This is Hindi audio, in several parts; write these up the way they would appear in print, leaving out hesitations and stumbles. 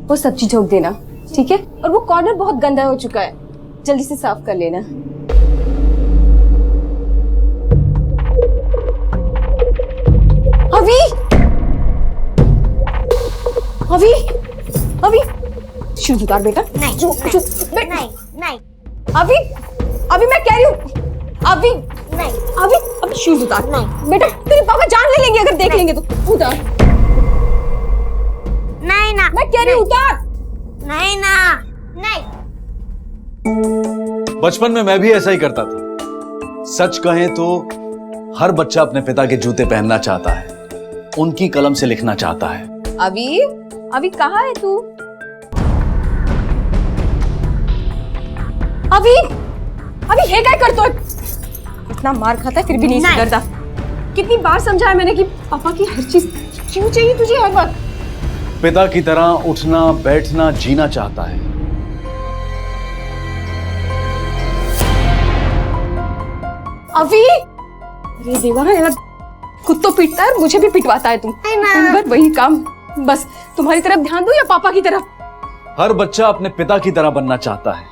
वो सब्जी झोंक देना, ठीक है? और वो कॉर्नर बहुत गंदा हो चुका है, जल्दी से साफ कर लेना। अभी अभी अभी शूज उतार बेटा। नहीं, अभी अभी मैं कह रही हूँ, अभी नहीं, अभी शूज उतार। नहीं बेटा, तेरे पापा जान ले लेंगे अगर देख लेंगे तो। उतार। नहीं ना, मैं कह रही हूँ उतार। नहीं ना, नहीं। बचपन में मैं भी ऐसा ही करता था। सच कहें तो हर बच्चा अपने पिता के जूते पहनना चाहता है, उनकी कलम से लिखना चाहता है। अभी कहाँ है तू? अभी है क्या करतो है? इतना मार खाता है फिर भी नहीं सुधरता। कितनी बार समझाया मैंने कि पापा की हर चीज क्यों चाहिए तुझे हर वक्त? पिता की तरह उठना बैठना जीना चाहता है। अभी अरे देवा, खुद तो पीटता है, मुझे भी पिटवाता है तुम। दिन भर वही काम। बस तुम्हारी तरफ ध्यान दो या पापा की तरफ? हर बच्चा अपने पिता की तरह बनना चाहता है,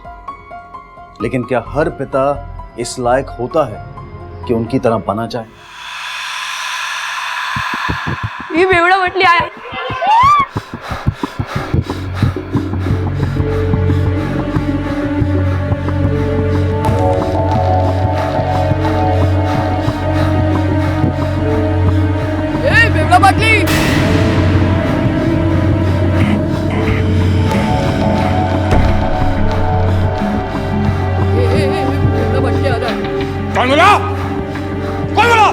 लेकिन क्या हर पिता इस लायक होता है कि उनकी तरह बना जाए? ये बेवड़ा मटली आया। बेवड़ा मटली। कौन बोला? कौन बोला?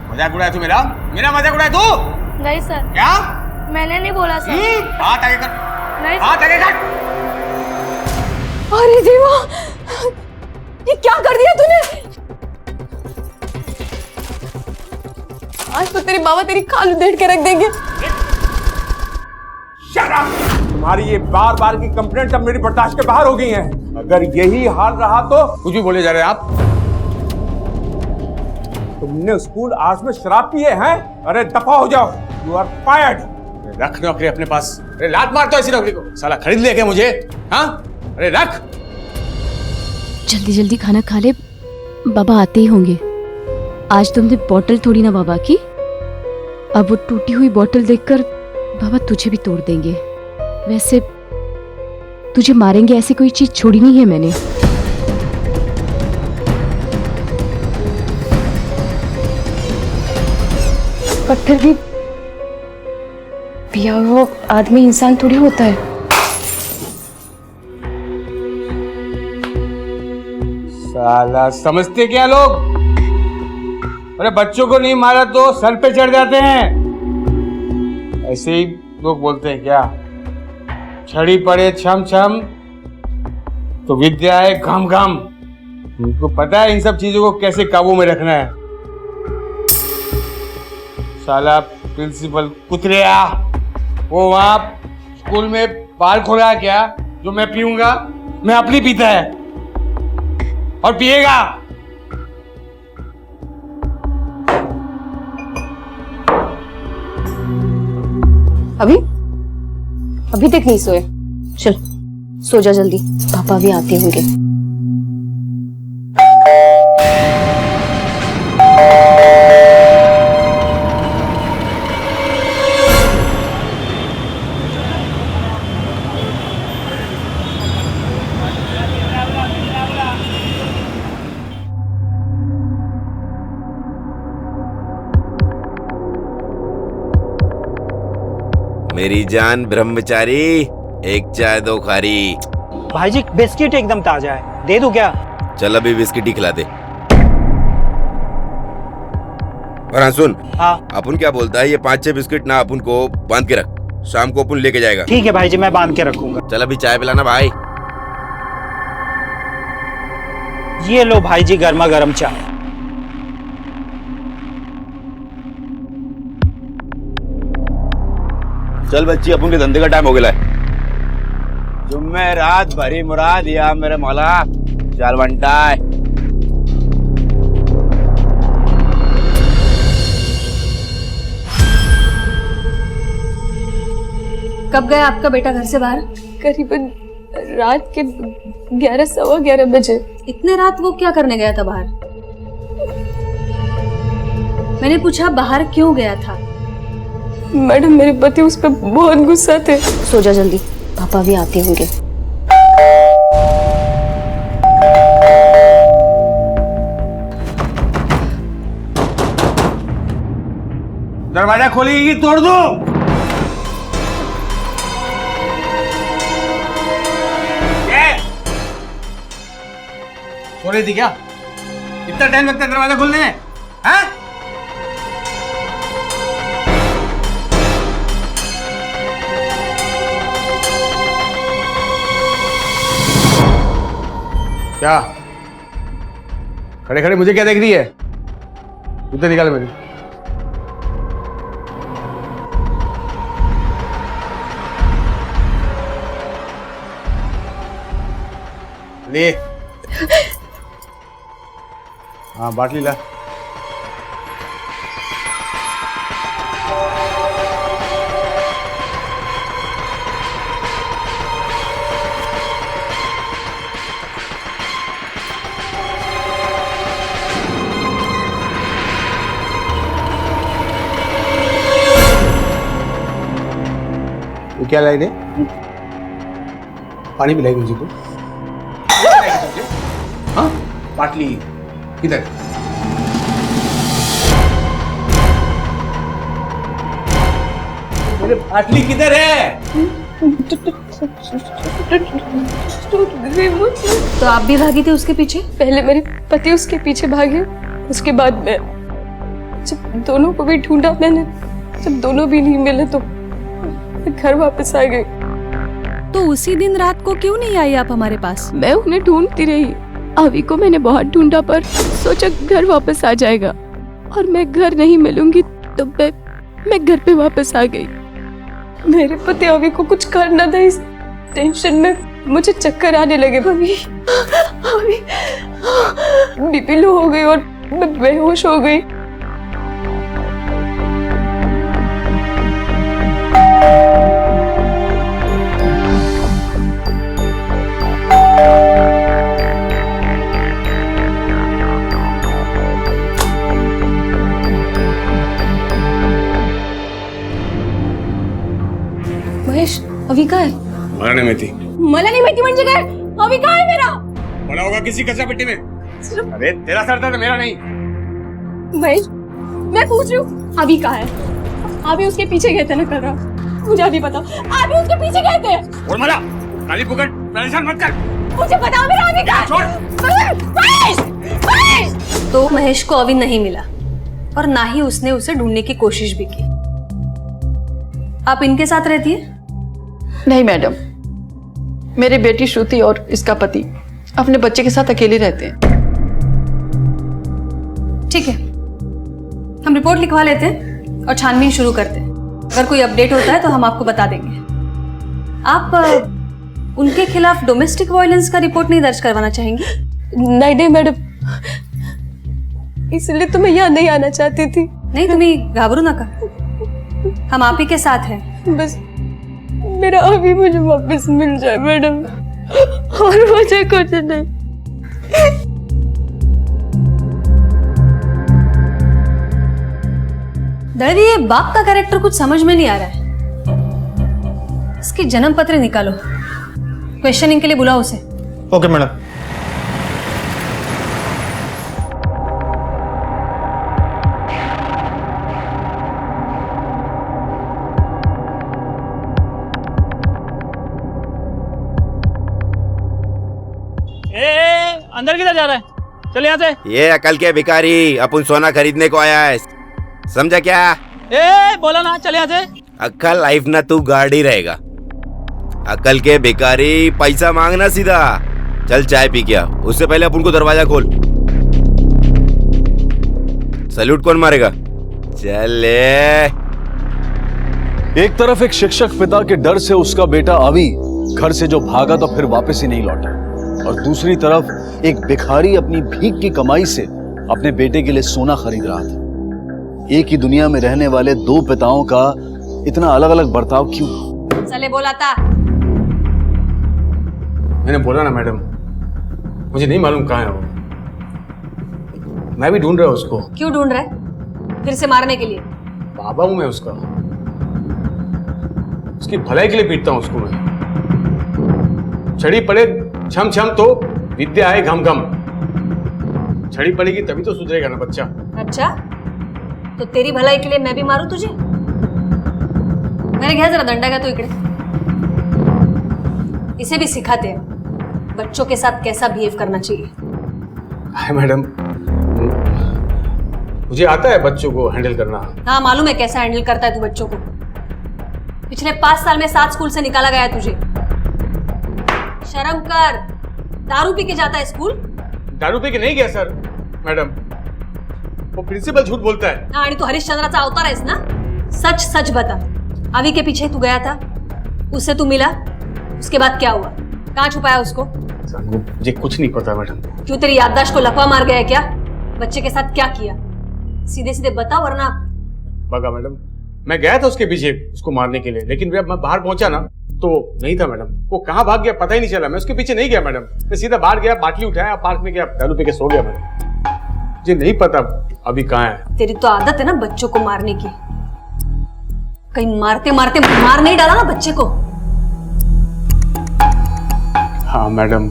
मजाक उड़ाया तू मेरा मजाक उड़ाया तू? नहीं सर, क्या? मैंने नहीं बोला सर। हाथ आगे कर। नहीं हाथ आगे कर। अरे देवा, ये क्या कर दिया तूने? आज तो तेरे बाबा तेरी खाल उधेड़ के रख देंगे। Shut up! तुम्हारी ये बार बार की कंप्लेंट अब मेरी बर्दाश्त के बाहर हो गई हैं। अगर यही हाल रहा तो कुछ भी बोले जा रहे हैं आप। तुमने स्कूल आवर्स में शराब पिए हैं? अरे दफा हो जाओ, यू आर फायर्ड। रख नौकरी अपने पास। अरे लात मारता है इसी नौकरी को, साला खरीद ले क्या मुझे? हाँ, अरे रख। जल्दी जल्दी खाना खा ले, बाबा आते ही होंगे। आज तुमने बोतल तोड़ी ना बाबा की, अब वो टूटी हुई बोतल देखकर बाबा तुझे भी तोड़ देंगे। वैसे तुझे मारेंगे ऐसी कोई चीज छोड़ी नहीं है मैंने। पर फिर भी पिया हुआ आदमी इंसान थोड़ी होता है। साला समझते क्या लोग? अरे बच्चों को नहीं मारा तो सर पे चढ़ जाते हैं, ऐसे ही लोग बोलते हैं क्या? छड़ी पड़े छम छम तो विद्या है घम घम। उनको पता है इन सब चीजों को कैसे काबू में रखना है। साला प्रिंसिपल कुतरिया, वो वहां स्कूल में बार खोला क्या जो मैं पीऊंगा? मैं अपनी पीता है और पिएगा। अभी तक नहीं सोए? चल सो जा जल्दी, पापा भी आते होंगे। मेरी जान ब्रह्मचारी, एक चाय दो खारी। भाई जी बिस्किट एकदम ताजा है, दे दूं क्या? चल अभी बिस्किट ही खिला दे। और हाँ सुन, हाँ अपन क्या बोलता है, ये 5-6 बिस्किट ना अपन को बांध के रख, शाम को अपन लेके जाएगा। ठीक है भाई जी, मैं बांध के रखूंगा। चल अभी चाय पिलाना भाई। ये लो भाई जी गर्मा गर्म चाय। चल बच्ची, अपन के धंधे का टाइम हो गया है। जुम्मे रात भरी मुराद या मेरे मौला, चल बंटा। कब गया आपका बेटा घर से बाहर? करीबन रात के 11 सवा 11 बजे। इतने रात वो क्या करने गया था बाहर? मैंने पूछा बाहर क्यों गया था? मैडम मेरे पति उस पर बहुत गुस्सा थे। सो जा जल्दी, पापा भी आते होंगे। दरवाजा खोलेगी कि तोड़ दो? सो रही थी क्या? इतना टाइम लगता है दरवाजा खोलने में? हाँ? क्या खड़े खड़े मुझे क्या देख रही है? जूते निकाल मेरी। ले हाँ बाटली ला। ये क्या लाई रे? पानी पिलाएगी मुझे को? हाँ बाटली किधर? मेरे बाटली किधर है? तो आप भी भागी थी उसके पीछे? पहले मेरे पति उसके पीछे भागे, उसके बाद मैं। जब दोनों को भी ढूंढा मैंने, जब दोनों भी नहीं मिले तो मैं घर वापस आ गई। तो उसी दिन रात को क्यों नहीं आई आप हमारे पास? मैं उन्हें ढूंढती रही। अभी को मैंने बहुत ढूंढा पर सोचा घर वापस आ जाएगा और मैं घर नहीं मिलूंगी तो मैं घर पे वापस आ गई। मेरे पति अभी को कुछ करना था, इस टेंशन में मुझे चक्कर आने लगे। अभी बीपी लो हो गई और मैं बेहोश हो गई। महेश, अभी कहाँ है? मला नाही माहिती। मला नहीं माहिती म्हणजे काय? अभी कहाँ है मेरा? पड़ा होगा किसी कचरा पेटी में। अरे तेरा सर था तो मेरा नहीं। महेश, मैं पूछ रही हूँ अभी कहाँ है? अभी उसके पीछे गए थे ना कल रात, मुझे अभी बताओ। अभी उसके पीछे गए थे। और मला काली पुकट परेशान मत कर। मुझे बताओ मेरा अभी कहाँ है? महेश, महेश। तो महेश को अभी नहीं मिला और ना ही उसने उसे ढूंढने की कोशिश भी की। आप इनके साथ रहती है? नहीं मैडम, मेरी बेटी श्रुति और इसका पति अपने बच्चे के साथ अकेले रहते हैं। ठीक है, हम रिपोर्ट लिखवा लेते हैं और छानबीन शुरू करते हैं। अगर कोई अपडेट होता है तो हम आपको बता देंगे। आप उनके खिलाफ डोमेस्टिक वायलेंस का रिपोर्ट नहीं दर्ज करवाना चाहेंगी? नहीं मैडम, इसलिए तो मैं यहाँ नहीं आना चाहती थी। नहीं, तुम्हें घाबरू ना कर, हम आप ही के साथ हैं। बस मेरा अभी मुझे वापस मिल जाए मैडम, और मुझे कुछ नहीं। दर्दी, ये बाप का कैरेक्टर कुछ समझ में नहीं आ रहा है। इसकी जन्म पत्र निकालो, क्वेश्चनिंग के लिए बुलाओ उसे। Okay madam. अंदर किधर जा रहा है? चल यहाँ से। ये अकल के भिखारी अपन सोना खरीदने को आया है, समझा क्या? ए बोला ना, चल यहाँ से। अक्कल लाइफ ना तू गार्ड ही रहेगा। अकल के भिखारी, पैसा मांगना सीधा। चल चाय पी क्या, उससे पहले अपन को दरवाजा खोल। सैल्यूट कौन मारेगा? चल ले। एक तरफ एक शिक्षक पिता के डर से उसका बेटा अभी घर से जो भागा तो फिर वापस ही नहीं लौटा, और दूसरी तरफ एक भिखारी अपनी भीख की कमाई से अपने बेटे के लिए सोना खरीद रहा था। एक ही दुनिया में रहने वाले दो पिताओं का इतना अलग अलग बर्ताव क्यों? चले बोला था। मैंने बोला ना मैडम, मुझे नहीं मालूम कहाँ है वो। मैं भी ढूंढ रहा हूँ उसको। क्यों ढूंढ रहा है? फिर से मारने के लिए? बाबा हूँ मैं उसका, उसकी भलाई के लिए पीटता हूँ उसको मैं। छड़ी पड़े छम छम तो विद्या आए घम घम। छड़ी पड़ेगी तभी तो सुधरेगा ना बच्चा। अच्छा, तो तेरी भलाई के लिए मैं भी मारूं तुझे? मैंने कहा जरा दंडा का तो इकड़े। इसे भी सिखाते हैं बच्चों के साथ कैसा बिहेव करना चाहिए। हाय मैडम, मुझे आता है बच्चों को हैंडल करना। हाँ मालूम है कैसा हैंडल करता है तू बच्चों को। पिछले 5 साल में 7 स्कूल से निकाला गया है तुझे। शर्म कर, दारू पी के जाता है स्कूल? दारू पी के नहीं गया सर मैडम, वो प्रिंसिपल झूठ बोलता है। हाँ, आणि तू हरिश्चंद्राचा अवतार आहेस ना? सच सच बता, अवी के पीछे तू गया था, उससे तू मिला, उसके बाद क्या हुआ? कहाँ छुपाया उसको? मुझे कुछ नहीं पता मैडम। क्यों, तेरी याददाश्त को लकवा मार गया है क्या? बच्चे के साथ क्या किया? सीधे सीधे बता वरना। बगा मैडम, मैं गया था उसके पीछे उसको मारने के लिए, लेकिन जब मैं बाहर पहुंचा ना तो नहीं था मैडम। वो कहाँ भाग गया पता ही नहीं चला। मैं उसके पीछे नहीं गया मैडम, मैं सीधा बाहर गया, बाटली उठाया, पार्क में गया, दारू पी के सो गया मैडम। मुझे नहीं पता अभी कहाँ है। तेरी तो आदत है ना बच्चों को मारने की। कहीं मारते मारते मार नहीं डाला ना बच्चे को? हाँ मैडम,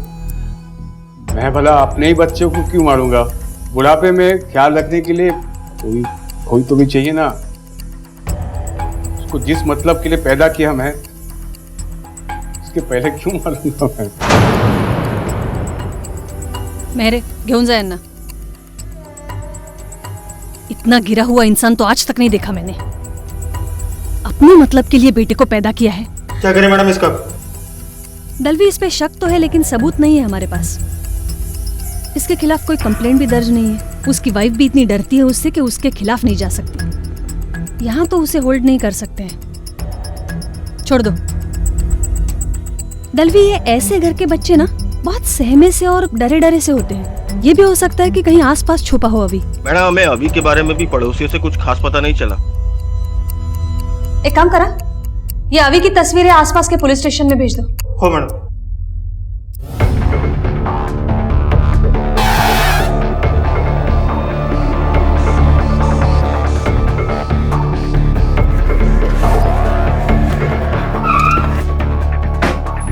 मैं भला अपने ही बच्चों को क्यों मारूंगा? बुढ़ापे में ख्याल रखने के लिए कोई तो भी चाहिए ना। उसको जिस मतलब के लिए पैदा किया मैं, उसके पहले क्यों मारूंगा मैं? मेरे घेऊन जाए ना। इतना गिरा हुआ इंसान तो आज तक नहीं देखा मैंने। अपने मतलब के लिए बेटे को पैदा किया है। क्या करें मैडम इसका? दलवी, इस पे शक तो है लेकिन सबूत नहीं है हमारे पास। इसके खिलाफ कोई कंप्लेंट भी दर्ज नहीं है। उसकी वाइफ भी इतनी डरती है उससे कि उसके खिलाफ नहीं जा सकती। यहाँ तो उसे होल्ड नहीं कर सकते हैं। छोड़ दो। दलवी, ये ऐसे घर के बच्चे ना बहुत सहमे से और डरे डरे से होते हैं। ये भी हो सकता है कि कहीं आसपास छुपा हो अभी। मैडम, हमें अभी के बारे में भी पड़ोसियों से कुछ खास पता नहीं चला। एक काम करा, ये अभी की तस्वीरें आसपास के पुलिस स्टेशन में भेज दो। हो मैडम।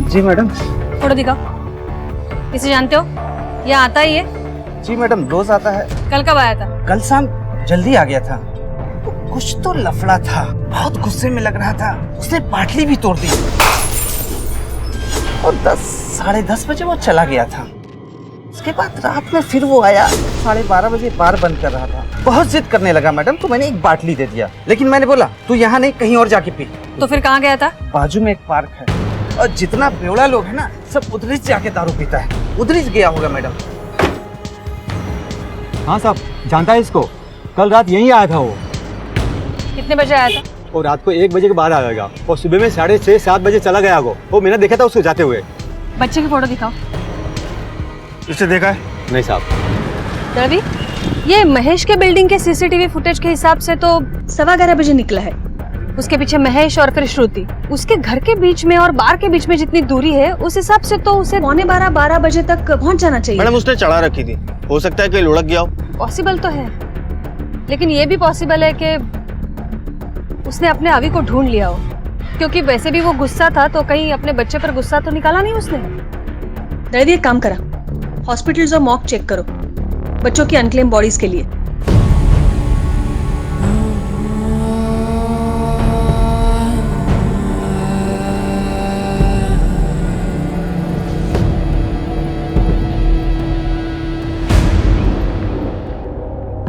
जी मैडम। फोटो दिखाओ। इसे जानते हो? ये आता ही है? जी मैडम, रोज आता है। कल कब आया था? कल शाम जल्दी आ गया था। कुछ तो लफड़ा था, बहुत गुस्से में लग रहा था। उसने बाटली भी तोड़ दी और 10 साढ़े 10 बजे वो चला गया था। उसके बाद रात में फिर वो आया, 12:30 बजे बार बंद कर रहा था। बहुत जिद करने लगा मैडम, तो मैंने एक बाटली दे दिया, लेकिन मैंने बोला तू यहाँ नहीं कहीं और जाके पी। तो फिर कहाँ गया था? बाजू में एक पार्क है और जितना बेवड़ा लोग है ना सब उधर ही जाके दारू पीता है। उधर ही गया होगा मैडम। हाँ साहब, जानता है इसको। कल रात यहीं आया था वो। कितने बजे आया था? और रात को 1 बजे के बाद आएगा और सुबह में 6:30-7 बजे चला गया वो मैंने देखा था उसको जाते हुए। बच्चे की फोटो दिखाओ। इसे देखा है? नहीं साहब। रवि, ये महेश के बिल्डिंग के सीसीटीवी फुटेज के हिसाब से तो 11:15 बजे निकला है। उसके पीछे महेश और फिर श्रुति। उसके घर के बीच में और बार के बीच में जितनी दूरी है उस हिसाब से तो उसे 11:45-12 बजे तक पहुंच जाना चाहिए। मैडम, उसने चढ़ा रखी थी, हो सकता है कि लुढ़क गया हो। पॉसिबल तो है, लेकिन ये भी पॉसिबल है कि उसने अपने अवी को ढूंढ लिया हो, क्योंकि वैसे भी वो गुस्सा था तो कहीं अपने बच्चे पर गुस्सा तो निकाला नहीं उसने। रवि, एक काम करा, हॉस्पिटल्स और मॉक चेक करो बच्चों की अनक्लेम बॉडीज के लिए।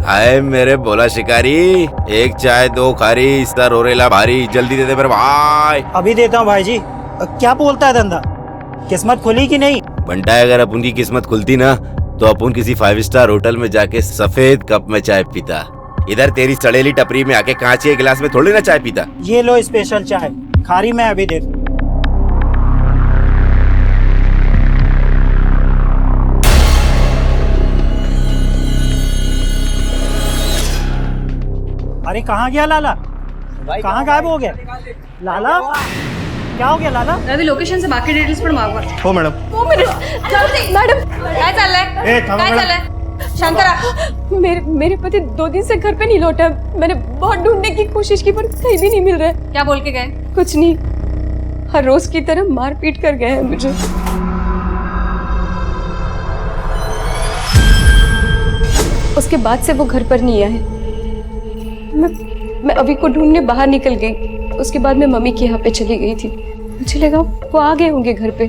आए मेरे बोला शिकारी, एक चाय 2 खारी, सर ओरेला भारी, जल्दी दे दे मेरे भाई। अभी देता हूँ भाई जी। क्या बोलता है धंधा? किस्मत खुली कि नहीं? बंटा है, अगर अपन की किस्मत खुलती ना तो अपन किसी 5 स्टार होटल में जाके सफेद कप में चाय पीता। इधर तेरी सड़ेली टपरी में आके कांच के गिलास में थोड़ी ना चाय पीता। ये लो स्पेशल चाय, खारी मैं अभी दे दूं। अरे कहाँ गया लाला? कहाँ गायब हो गया लाला? क्या हो गया लाला? रवि लोकेशन से बाकी डिटेल्स पण मागवा. हो मॅडम. 2 मिनट. मैडम काय चाललंय? काय चाललंय? शंकरा, मेरे पति 2 दिन से घर पे नहीं लौटा. मैंने बहुत ढूंढने की कोशिश की पर कहीं भी नहीं मिल रहा है. क्या बोल के गए? कुछ नहीं, हर रोज की तरह मार पीट कर गए हैं मुझे. उसके बाद से वो घर पर नहीं आए. मैं अभी को ढूंढने बाहर निकल गई. उसके बाद मैं मम्मी के यहाँ पे चली गई थी. मुझे लगा वो आ गए होंगे घर पे,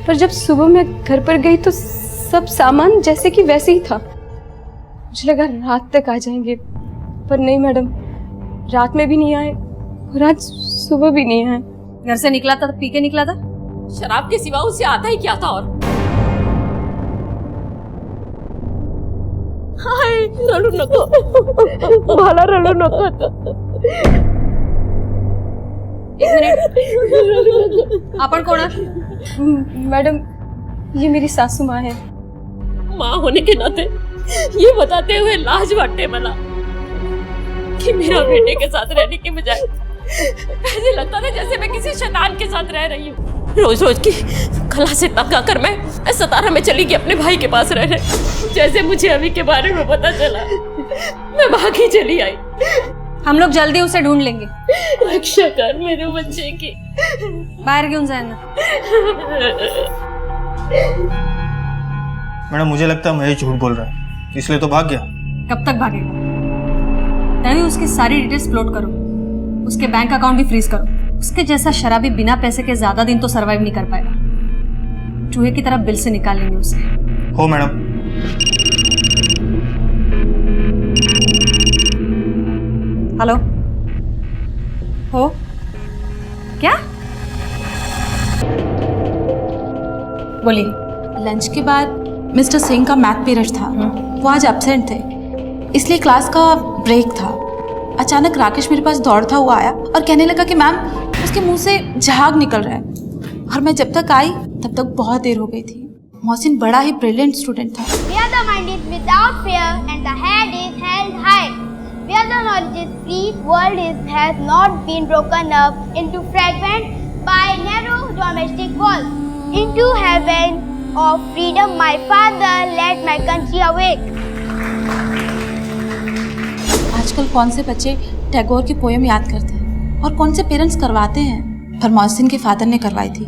पर जब सुबह मैं घर पर गई तो सब सामान जैसे कि वैसे ही था. मुझे लगा रात तक आ जाएंगे, पर नहीं मैडम, रात में भी नहीं आए और आज सुबह भी नहीं आए. घर से निकला था तो पी के निकला था? शराब के सिवा उसे आता ही क्या था? और हाय, रडू नको, मला रडू नको. एक मिनिट, आपण कोण आहात? मैडम, ये मेरी सासू माँ है. माँ होने के नाते ये बताते हुए लाज वाटते मला कि मेरा बेटे के साथ रहने के बजाय ऐसे लगता था जैसे मैं किसी शैतान के साथ रह रही हूँ. रोज रोज की कला से तंग आकर मैं सतारा में चली गई अपने भाई के पास रहने. जैसे मुझे अभी के बारे में पता चला, मैं भागी चली आई. हम लोग जल्दी उसे ढूंढ लेंगे. रक्षा कर मेरे बच्चे की. बाहर घेऊन जाए ना. मैडम मुझे लगता है महेश झूठ बोल रहा है, इसलिए तो भाग गया. कब तक भागेगा? रवि, उसकी सारी डिटेल्स अपलोड करो. उसके बैंक अकाउंट भी फ्रीज करो. उसके जैसा शराबी बिना पैसे के ज्यादा दिन तो सरवाइव नहीं कर पाएगा. चूहे की तरह बिल से निकाल लेंगे उसे. हो मैडम. हेलो, हो क्या? बोलिए. लंच के बाद मिस्टर सिंह का मैथ पीरियड था. वो आज एब्सेंट थे, इसलिए क्लास का ब्रेक था. अचानक राकेश मेरे पास दौड़ता हुआ आया और कहने लगा कि मैम, उसके मुंह से झाग निकल रहा है. और मैं जब तक आई तब तक बहुत देर हो गई थी. मोहसिन बड़ा ही ब्रिलियंट स्टूडेंट था. Where the mind is without fear and the head is held high. Where the knowledge is free, world has not been broken up into fragments by narrow domestic walls. Into heaven of freedom, my father led my country awake. आजकल कौन से बच्चे टैगोर की पोएम याद करते हैं और कौन से पेरेंट्स करवाते हैं, पर मोहसिन के फादर ने करवाई थी.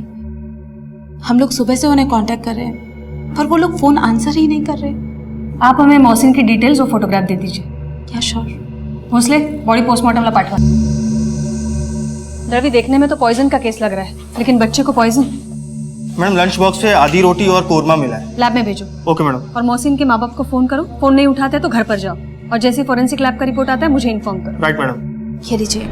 हम लोग सुबह से उन्हें कांटेक्ट कर रहे हैं, पर वो लोग फोन आंसर ही नहीं कर रहे. आप हमें मोहसिन की डिटेल्स और फोटोग्राफ दे दीजिए. क्या श्योर? भोसले, बॉडी पोस्टमार्टम ला पाठवा. रवि, देखने में तो पॉइजन का केस लग रहा है, लेकिन बच्चे को पॉइजन? मैडम लंच बॉक्स से आधी रोटी और कोरमा मिला है. लैब में भेजो. Okay madam. और मोहसिन के माँ बाप को फोन करो. फोन नहीं उठाते तो घर पर जाओ, और जैसे फॉरेंसिक लैब का रिपोर्ट आता है मुझे इन्फॉर्म करो. Right madam. ये लीजिए.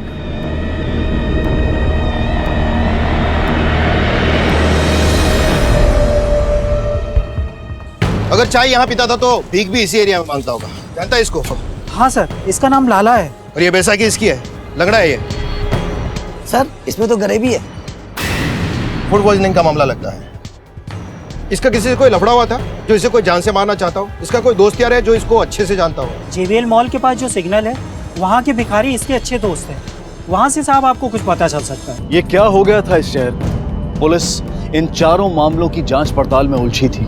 अगर चाय यहाँ पीता था तो भीख भी इसी एरिया में मांगता होगा. जानता है इसको? हाँ सर, इसका नाम लाला है. और ये बैसाखी इसकी है. लंगड़ा है ये. सर, इसमें तो गरीबी है. फूड पॉइजनिंग का मामला लगता है. इसका किसी से कोई लफड़ा हुआ था जो इसे कोई जान से मारना चाहता हो? इसका कोई दोस्त यार है जो इसको अच्छे से जानता हो? जेबीएल मॉल के पास जो सिग्नल है, वहाँ के भिखारी इसके अच्छे दोस्त हैं. वहाँ से साहब आपको कुछ पता चल सकता है. ये क्या हो गया था इस शहर में? पुलिस इन चारों मामलों की जांच पड़ताल में उलझी थी.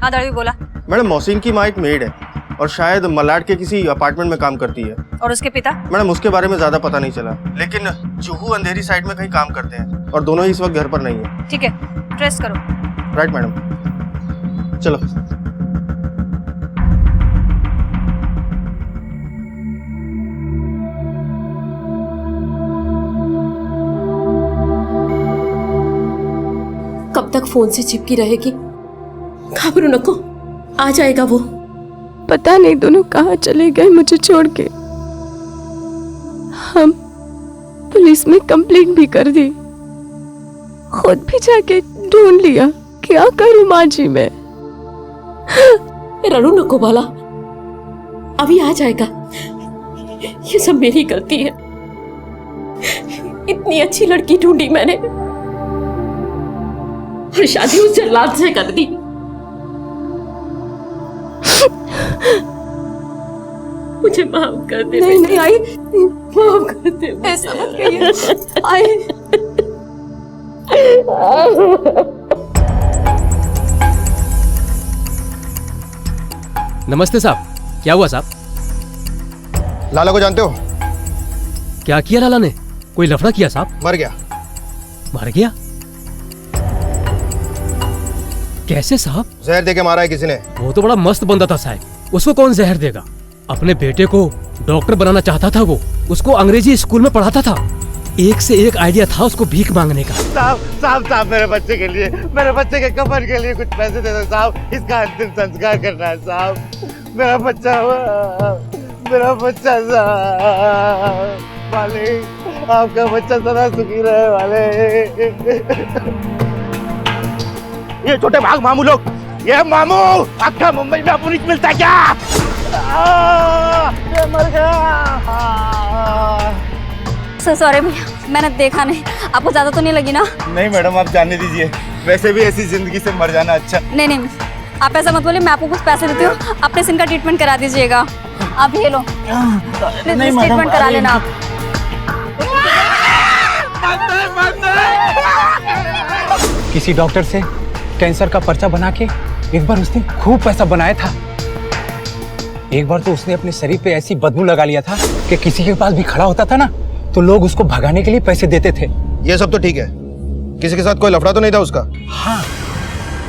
हाँ दड़वी, बोला. मैडम मोहसिन की माँ एक मेड है और शायद मलाड के किसी अपार्टमेंट में काम करती है. और उसके पिता? मैडम उसके बारे में ज्यादा पता नहीं चला, लेकिन जुहू अंधेरी साइड में कहीं काम करते हैं और दोनों ही इस वक्त घर पर नहीं है. ठीक है, ट्रेस करो. Right madam. चलो. कब तक फोन से चिपकी रहेगी? घबरो नको, आ जाएगा वो. पता नहीं दोनों कहाँ चले गए मुझे छोड़ के. हम पुलिस में कंप्लेंट भी कर दी, खुद भी जाके ढूंढ लिया. क्या करूं माँ जी मैं? रड़ू नको बाला, अभी आ जाएगा. ये सब मेरी गलती है। इतनी अच्छी लड़की ढूंढी मैंने और शादी उस जल्लाद से कर दी। मुझे माफ कर दे। नहीं नहीं आई, माफ कर दे। ऐसा मत कहिए आई। नमस्ते साहब, क्या हुआ साहब? लाला को जानते हो? क्या किया लाला ने? कोई लफड़ा किया साहब? मर गया। मर गया? कैसे साहब? जहर देके मारा है किसी ने। वो तो बड़ा मस्त बंदा था साहब, उसको कौन जहर देगा? अपने बेटे को डॉक्टर बनाना चाहता था वो, उसको अंग्रेजी स्कूल में पढ़ाता था, एक से एक आइडिया था उसको भीख मांगने का। साहब साहब साहब, मेरे बच्चे के लिए, मेरे बच्चे के कफन के लिए कुछ पैसे दे दो साहब, इसका अंतिम संस्कार करना है साहब। मेरा बच्चा, मेरा बच्चा साहब। मालिक, आपका बच्चा सदा सुखी रहे वाले। ये छोटे भाग मामू लोग, ये मामू, आपका मुंबई में पुलिस मिलता है क्या? ये मर गया। सॉरी भैया, मैंने देखा नहीं। आपको ज्यादा तो नहीं लगी ना? नहीं मैडम, आप जाने दीजिए, वैसे भी ऐसी जिंदगी से मर जाना अच्छा। नहीं नहीं, आप ऐसा मत बोलिए, मैं आपको कुछ पैसे देती हूँ, अपने सिन का ट्रीटमेंट करा दीजिएगा। आप ये लो, ट्रीटमेंट करा लेना आप। किसी डॉक्टर से कैंसर का पर्चा बना के एक बार उसने खूब पैसा बनाया था। एक बार तो उसने अपने शरीर पे ऐसी बदबू लगा लिया था कि किसी के पास भी खड़ा होता था ना तो लोग उसको भगाने के लिए पैसे देते थे। ये सब तो ठीक है, किसी के साथ कोई लफड़ा तो नहीं था उसका? हाँ,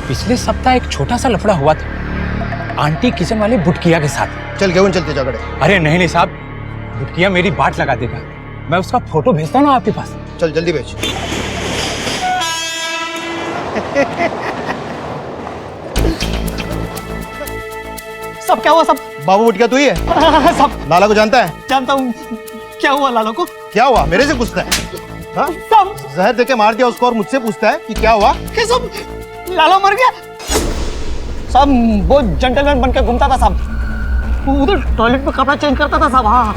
पिछले सप्ताह एक छोटा सा लफड़ा हुआ था आंटी किचन वाले बुटकिया के साथ। चल क्यों चलते झगड़े? अरे नहीं नहीं साहब, बुटकिया मेरी बाट लगा देगा। मैं उसका फोटो भेजता हूँ ना आपके पास। चल जल्दी भेज। सब क्या हुआ सब? बाबू बुटकिया तू ही है? सब लाला को जानता है? जानता हूँ। क्या हुआ लाला को? क्या हुआ मेरे से पूछता है? हाँ? जहर देके मार दिया उसको और मुझसे पूछता है कि क्या हुआ? सब लाला मर गया साहब। वो जेंटलमैन बन के घूमता था साहब, उधर टॉयलेट में कपड़ा चेंज करता था साहब। हाँ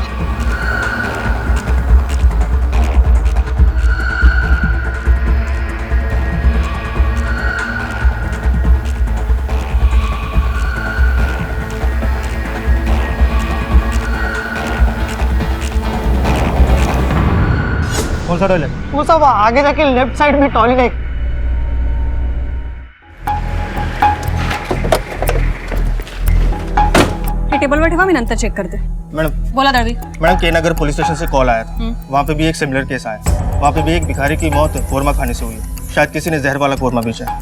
कौन सा टॉयलेट? वो सब आगे जाके लेफ्ट साइड में टॉयलेट है। टेबल बैठे हुआ, मैं नंतर चेक करते। मैडम बोला दर्दी। मैडम के नगर पुलिस स्टेशन से कॉल आया था, वहाँ पे भी एक सिमिलर केस आया। वहाँ पे भी एक भिखारी की मौत कोरमा खाने से हुई। शायद किसी ने जहर वाला कोरमा बेचा है।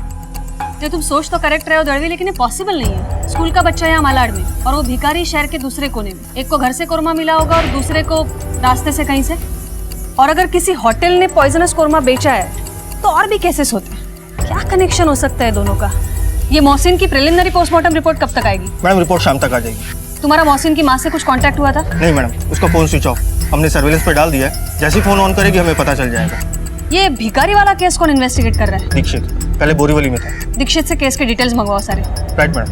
ये तुम सोच तो करेक्ट रहे हो दर्दी, लेकिन ये पॉसिबल नहीं है। स्कूल का बच्चा यहाँ मालाड में और वो भिखारी शहर के दूसरे कोने में। एक को घर से कोरमा मिला होगा और दूसरे को रास्ते से कहीं से। और अगर किसी होटल ने पॉइजनस कोरमा बेचा है तो और भी केसेस होते हैं। क्या कनेक्शन हो सकता है दोनों का? ये मोहसिन की प्रिलिमिनरी पोस्टमार्टम रिपोर्ट कब तक आएगी? मैडम रिपोर्ट शाम तक आ जाएगी। तुम्हारा मोहसिन की माँ से कुछ कांटेक्ट हुआ था? नहीं मैडम, उसका फोन स्विच ऑफ। हमने सर्विलेंस पे डाल दिया है, जैसे ही फोन ऑन करेगी हमें पता चल जाएगा। ये भिखारी वाला केस कौन इन्वेस्टिगेट कर रहा है? दीक्षित, पहले बोरीवली में था। दीक्षित से केस के डिटेल्स मंगवाओ सारे। Right madam.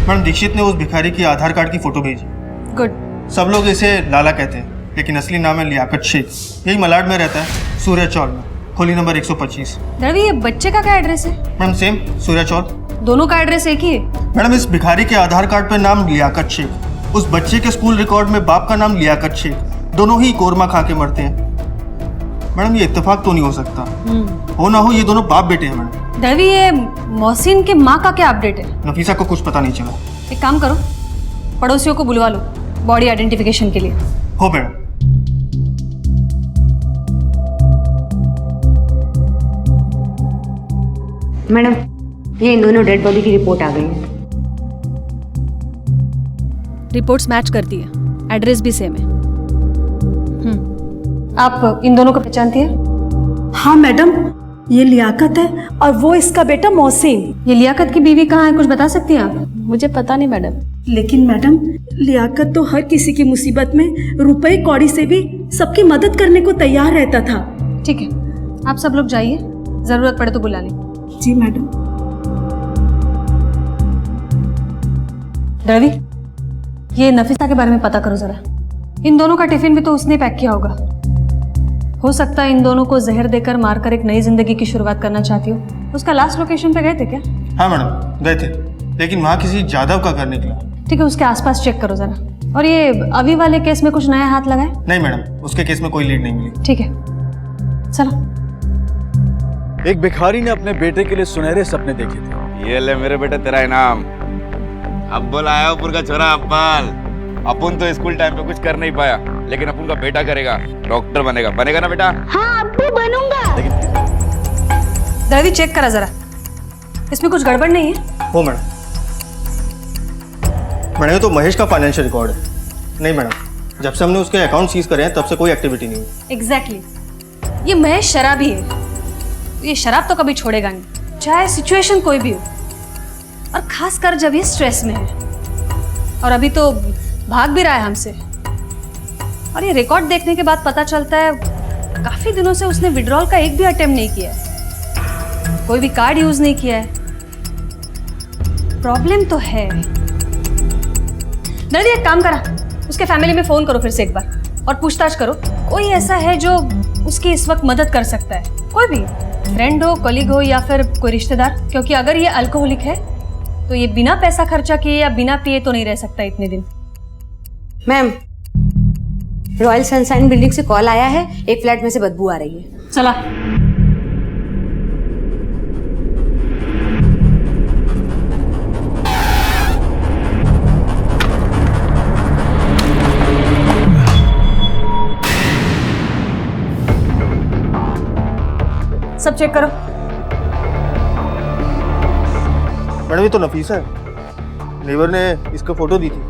मैडम दीक्षित ने उस भिखारी की आधार कार्ड की फोटो भेजी। गुड। सब लोग इसे लाला कहते हैं, लेकिन असली नाम है लियाकत शेख। यही मलाड में रहता है, सूर्या चौल में, खोली नंबर 125। दरवी, ये बच्चे का क्या एड्रेस है? मैडम सेम, सूर्या चौल। दोनों का एड्रेस एक ही है? मैडम इस भिखारी के आधार कार्ड पर नाम लियाकत शेख, उस बच्चे के स्कूल रिकॉर्ड में बाप का नाम लियाकत शेख। दोनों ही कोरमा खा के मरते हैं। मैडम ये इत्तेफाक तो नहीं हो सकता। हो ना हो ये दोनों बाप बेटे हैं मैडम। दरवी, ये मोहसिन के माँ का क्या अपडेट है? नफीसा को कुछ पता नहीं चला। एक काम करो, पड़ोसियों को बुलवा लो बॉडी आइडेंटिफिकेशन के लिए। हो मैडम। मैडम, ये इन दोनों डेड बॉडी की रिपोर्ट आ गई है। रिपोर्ट्स मैच करती है, एड्रेस भी सेम है। आप इन दोनों को पहचानती है? हाँ मैडम, ये लियाकत है और वो इसका बेटा मोहसिन। ये लियाकत की बीवी कहाँ है, कुछ बता सकती हैं आप? मुझे पता नहीं मैडम। लेकिन मैडम, लियाकत तो हर किसी की मुसीबत में रुपए कौड़ी से भी सबकी मदद करने को तैयार रहता था। ठीक है, आप सब लोग जाइए, जरूरत पड़े तो बुला लें। जी मैडम। रवि, ये नफीसा के बारे में पता करो जरा। इन दोनों का टिफिन भी तो उसने पैक किया होगा। हो सकता है इन दोनों को जहर देकर मारकर एक नई जिंदगी की शुरुआत करना चाहती हो। उसका लास्ट लोकेशन पे गए थे क्या? हाँ मैडम गए थे, लेकिन वहाँ किसी जादव का घर निकला। ठीक है, उसके आसपास चेक करो जरा। और ये अभी वाले केस में कुछ नया हाथ लगाए? नहीं मैडम, उसके केस में कोई लीड नहीं मिली। ठीक है, चलो। एक भिखारी ने अपने बेटे के लिए सुनहरे सपने देखे थे। ये ले मेरे बेटे तेरा इनाम। अब्बुल आया ऊपर का छोरा अब्बाल। अपन तो स्कूल टाइम पे कुछ कर नहीं पाया, लेकिन अपन का बेटा करेगा, डॉक्टर बनेगा। बनेगा ना बेटा? हाँ अब्बू बनूंगा। दादी चेक करा जरा, इसमें कुछ गड़बड़ नहीं है? हो मैडम। मैडम ये तो महेश का फाइनेंशियल रिकॉर्ड है। नहीं मैडम, जब से हमने उसके अकाउंट सीज करे हैं तब से कोई एक्टिविटी नहीं हुई। एग्जैक्टली। ये महेश शराबी है, ये शराब तो कभी छोड़ेगा नहीं, चाहे सिचुएशन कोई भी हो, और खासकर जब ये स्ट्रेस में है। और अभी तो भाग भी रहा है हमसे। और ये रिकॉर्ड देखने के बाद पता चलता है काफी दिनों से उसने विड्रॉल का एक भी अटेम्प्ट नहीं किया है, कोई भी कार्ड यूज नहीं किया है। प्रॉब्लम तो है। दर्दी एक काम करा, उसके फैमिली में फोन करो फिर से एक बार और पूछताछ करो, कोई ऐसा है जो उसकी इस वक्त मदद कर सकता है। कोई भी फ्रेंड हो, कलीग हो या फिर कोई रिश्तेदार, क्योंकि अगर ये अल्कोहलिक है तो ये बिना पैसा खर्चा किए या बिना पिए तो नहीं रह सकता इतने दिन। मैम, रॉयल सनशाइन बिल्डिंग से कॉल आया है, एक फ्लैट में से बदबू आ रही है। चला। सब चेक करो। मैडम ये तो नफीसा है, नेबर ने इसका फोटो दी थी।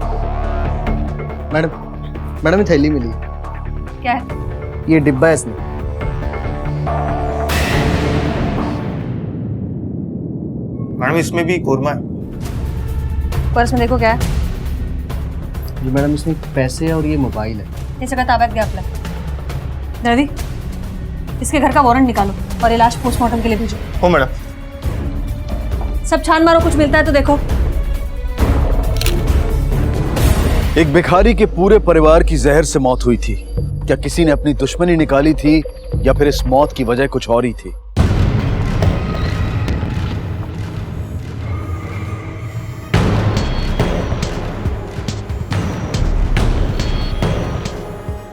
मैडम ये थैली मिली। क्या है? ये डिब्बा है इसमें। मैडम इसमें भी कोरमा है। पर्स में देखो क्या है। ये मैडम इसमें पैसे और ये मोबाइल है। ये जगह ताबत गया अपना। दर्दी इसके घर का वारंट निकालो और ये लाश पोस्टमार्टम के लिए भेजो। हो मैडम। सब छान मारो, कुछ मिलता है तो देखो। एक भिखारी के पूरे परिवार की जहर से मौत हुई थी। क्या किसी ने अपनी दुश्मनी निकाली थी या फिर इस मौत की वजह कुछ और ही थी?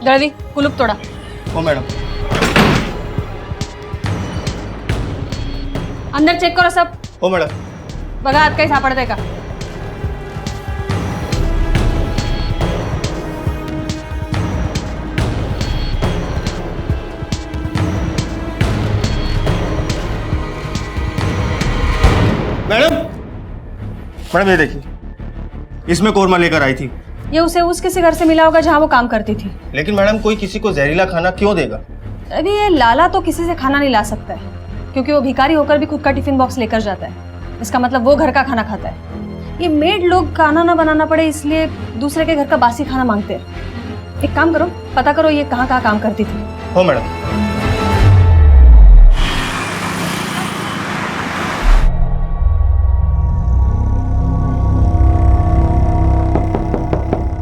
दर्दी कुलूप तोड़ा। हो मैडम। अंदर चेक करो सब। हो मैडम। बघा हात काही सापडतंय का? मैडम ये देखिए, इसमें कोरमा लेकर आई थी। ये उसे उस किसी घर से मिला होगा जहाँ वो काम करती थी। लेकिन मैडम कोई किसी को जहरीला खाना क्यों देगा? अभी ये लाला तो किसी से खाना नहीं ला सकता है, क्योंकि वो भिखारी होकर भी खुद का टिफिन बॉक्स लेकर जाता है। इसका मतलब वो घर का खाना खाता है। ये मेड लोग खाना ना बनाना पड़े इसलिए दूसरे के घर का बासी खाना मांगते हैं। एक काम करो, पता करो ये कहाँ कहाँ काम करती थी। हो मैडम।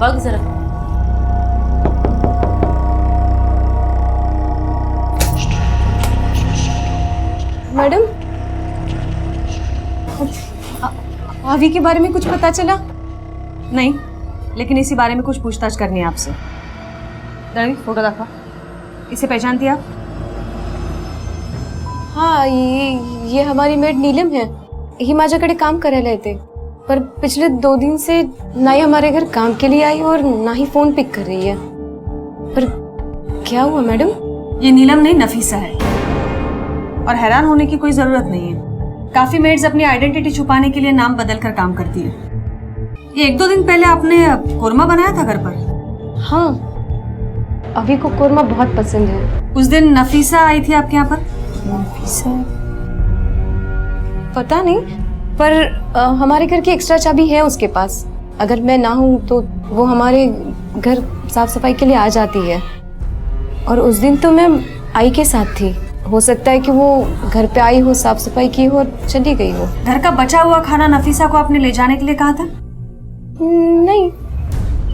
बघ जरा। मैडम, आवी के बारे में कुछ पता चला? नहीं, लेकिन इसी बारे में कुछ पूछताछ करनी है आपसे। दर्दी फोटो दिखा। इसे पहचानती आप? हाँ, ये हमारी मेड नीलम है। ही माझ्याकडे काम करायला येते, पर पिछले 2 दिन से ना ही हमारे घर काम के लिए आई और ना ही फोन पिक कर रही है। पर क्या हुआ मैडम? ये नीलम नहीं, नफीसा है। और हैरान होने की कोई जरूरत नहीं है। काफी मेड्स अपनी आइडेंटिटी छुपाने के लिए नाम बदल कर काम करती है। ये 1-2 दिन पहले आपने कोरमा बनाया था घर पर। हाँ, अभी को कोरमा बहुत पसंद है। उस दिन नफीसा आई थी आपके यहाँ पर? नफीसा पता नहीं, पर हमारे घर की एक्स्ट्रा चाबी है उसके पास। अगर मैं ना हूँ तो वो हमारे घर साफ सफाई के लिए आ जाती है। और उस दिन तो मैं आई के साथ थी। हो सकता है कि वो घर पे आई हो, साफ सफाई की हो और चली गई हो। घर का बचा हुआ खाना नफीसा को आपने ले जाने के लिए कहा था? नहीं,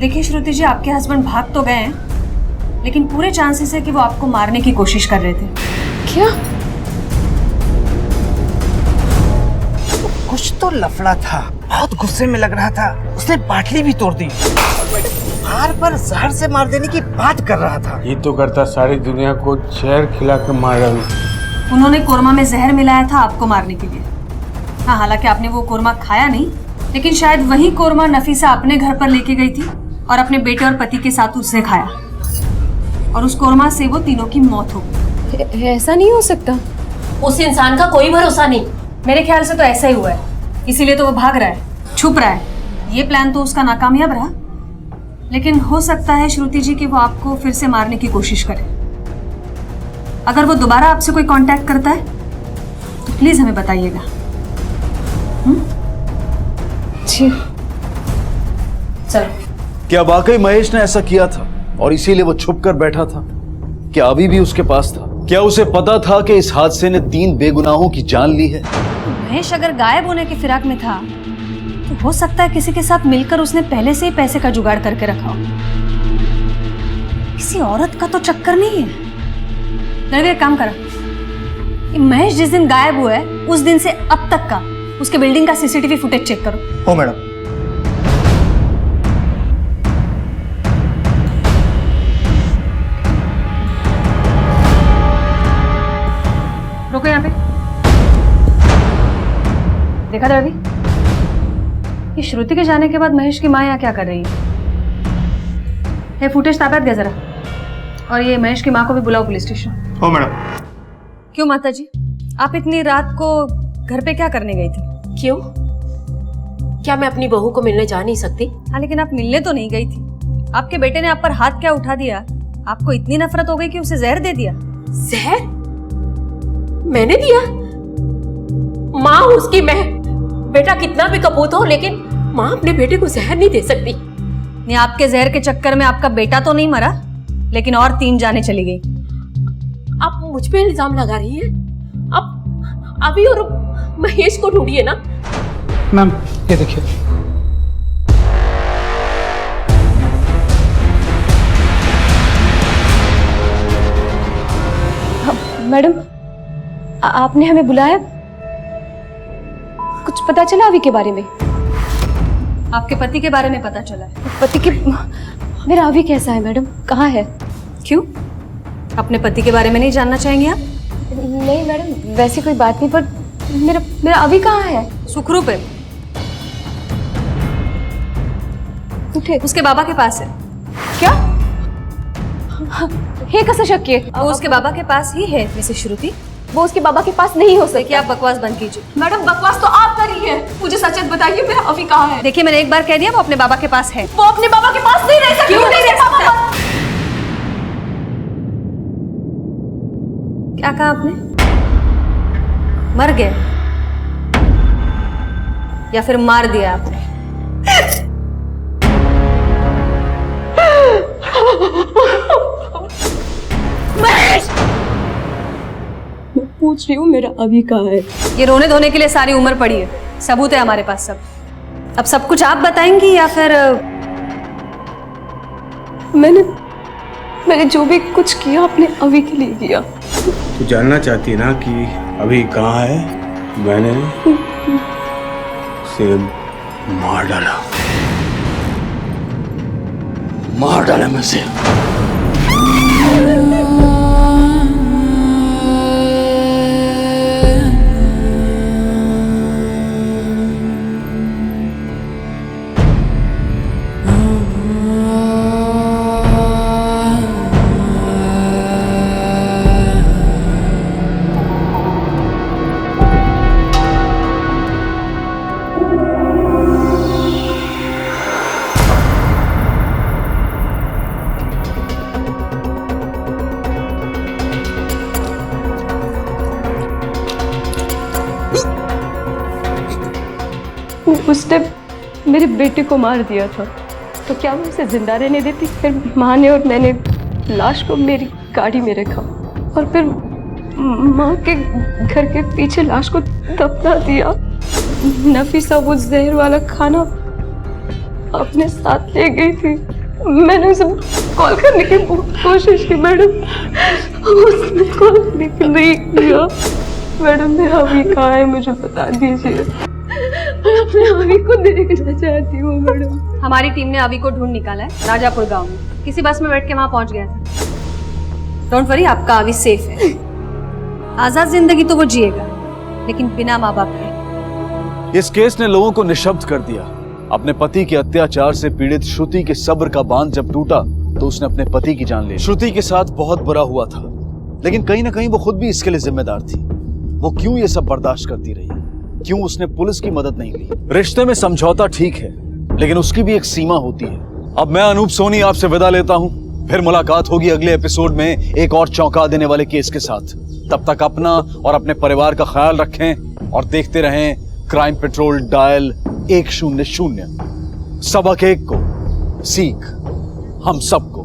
देखिए श्रुति जी, आपके हस्बैंड भाग तो गए हैं, लेकिन पूरे चांसेस है कि वो आपको मारने की कोशिश कर रहे थे। क्या? कुछ तो लफड़ा था, बहुत गुस्से में लग रहा था, उसने बाटली भी तोड़ दी। बार बार जहर से मार देने की बात कर रहा था। ये तो करता सारी दुनिया को जहर खिला कर मार डालू। उन्होंने कोरमा में जहर मिलाया था आपको मारने के लिए। हाँ, हालांकि आपने वो कोरमा खाया नहीं, लेकिन शायद वही कोरमा नफीसा अपने घर पर लेके गई थी और अपने बेटे और पति के साथ उसने खाया, और उस कोरमा से वो तीनों की मौत हो गई। ऐसा नहीं हो सकता। उस इंसान का कोई भरोसा नहीं। मेरे ख्याल से तो ऐसा ही हुआ है, इसीलिए तो वो भाग रहा है, छुप रहा है। ये प्लान तो उसका नाकामयाब रहा, लेकिन हो सकता है श्रुति जी कि वो आपको फिर से मारने की कोशिश करे। अगर वो दोबारा आपसे कोई कांटेक्ट करता है तो प्लीज हमें बताइएगा। जी चलो। क्या वाकई महेश ने ऐसा किया था और इसीलिए वो छुप कर बैठा था? क्या अभी भी उसके पास था? क्या उसे पता था कि इस हादसे ने 3 बेगुनाहों की जान ली है? महेश अगर गायब होने की फिराक में था तो हो सकता है किसी के साथ मिलकर उसने पहले से ही पैसे का जुगाड़ करके रखा हो। किसी औरत का तो चक्कर नहीं है। रणवीर, एक काम करो, महेश जिस दिन गायब हुआ है उस दिन से अब तक का उसके बिल्डिंग का सीसीटीवी फुटेज चेक करो। हो मैडम। रुको यहाँ पे। देखा था रवि, ये श्रुति के जाने के बाद महेश की माँ यहाँ क्या कर रही है? ये फुटेज ताकत दे जरा, और ये महेश की माँ को भी बुलाओ पुलिस स्टेशन। हो मैडम। क्यों माता जी, आप इतनी रात को घर पे क्या करने गई थी? क्यों? क्या मैं अपनी बहू को मिलने जा नहीं सकती? हाँ, लेकिन आप मिलने तो नहीं गई थी। आपके बेटे ने आप पर हाथ क्या उठा दिया? आपको इतनी नफरत हो गई कि उसे जहर दे दिया। जहर? मैंने दिया? माँ उसकी, मैं बेटा कितना भी कपूत हो, लेकिन माँ अपने बेटे को जहर नहीं दे सकती। नहीं, आपके जहर के चक्कर में आपका बेटा तो नहीं मरा, लेकिन और 3 जानें चली गई। आप मुझ पे इल्जाम लगा रही हैं? अब अभी और महेश को ढूंढिए ना। मैम ये देखिए। मैडम, आपने हमें बुलाया? कुछ पता चला अभी के बारे में? आपके पति के बारे में पता चला है। पति के? मेरा अभी कैसा है मैडम, कहाँ है? क्यों, अपने पति के बारे में नहीं जानना चाहेंगे आप? नहीं मैडम, वैसी कोई बात नहीं, पर मेरा अभी कहाँ है? सुखरूप है, उठे उसके बाबा के पास है। क्या? हे कसं शक्य है? वो उसके बाबा के पास ही है मिसेस श्रुति। वो उसके बाबा के पास नहीं हो सकता। देखिए, आप बकवास बंद कीजिए। मैडम, बकवास तो आप कर रही है। मुझे सच बताइए, मेरा अभी कहाँ है? देखिए, मैंने एक बार कह दिया, वो अपने बाबा के पास है। वो अपने बाबा के पास नहीं रह सकती। क्यों नहीं रह सकता? क्या कहा आपने? मर गए या फिर मार दिया आपने? मैं पूछ रही हूँ, मेरा अभी कहाँ है? ये रोने धोने के लिए सारी उम्र पड़ी है, सबूत है हमारे पास सब। अब सब कुछ आप बताएंगी या फिर? मैंने जो भी कुछ किया अपने अभी के लिए किया। तू जानना चाहती है ना कि अभी कहाँ है? मैंने उसे मार डाला, मैं से। उसने मेरे बेटे को मार दिया था, तो क्या मैं उसे जिंदा रहने देती? फिर माँ ने और मैंने लाश को मेरी गाड़ी में रखा और फिर माँ के घर के पीछे लाश को दफना दिया। नफीसा वो जहर वाला खाना अपने साथ ले गई थी। मैंने उसे कॉल करने की कोशिश की मैडम, उसने कॉल करने की नहीं किया। मैडम मेरा अभी कहाँ है मुझे बता दीजिए, मैं अपने अभी को देखना चाहती हूँ मैडम। हमारी टीम ने अभी को ढूंढ निकाला है राजापुर गांव में, किसी बस में बैठ के वहां पहुंच गया था। डोंट वरी, आपका अभी सेफ है। आजाद जिंदगी तो वो जिएगा, लेकिन बिना माँ बाप के। इस केस ने लोगों को निशब्द कर दिया। अपने पति के अत्याचार से पीड़ित श्रुति के सब्र का बांध जब टूटा तो उसने अपने पति की जान ली। श्रुति के साथ बहुत बुरा हुआ था, लेकिन कहीं ना कहीं वो खुद भी इसके लिए जिम्मेदार थी। वो क्यों ये सब बर्दाश्त करती रही? क्यों उसने पुलिस की मदद नहीं ली? रिश्ते में समझौता ठीक है, लेकिन उसकी भी एक सीमा होती है। अब मैं अनूप सोनी आपसे विदा लेता हूँ। फिर मुलाकात होगी अगले एपिसोड में एक और चौंका देने वाले केस के साथ। तब तक अपना और अपने परिवार का ख्याल रखें और देखते रहें क्राइम पेट्रोल डायल 100। सबक एक को, सीख हम सबको।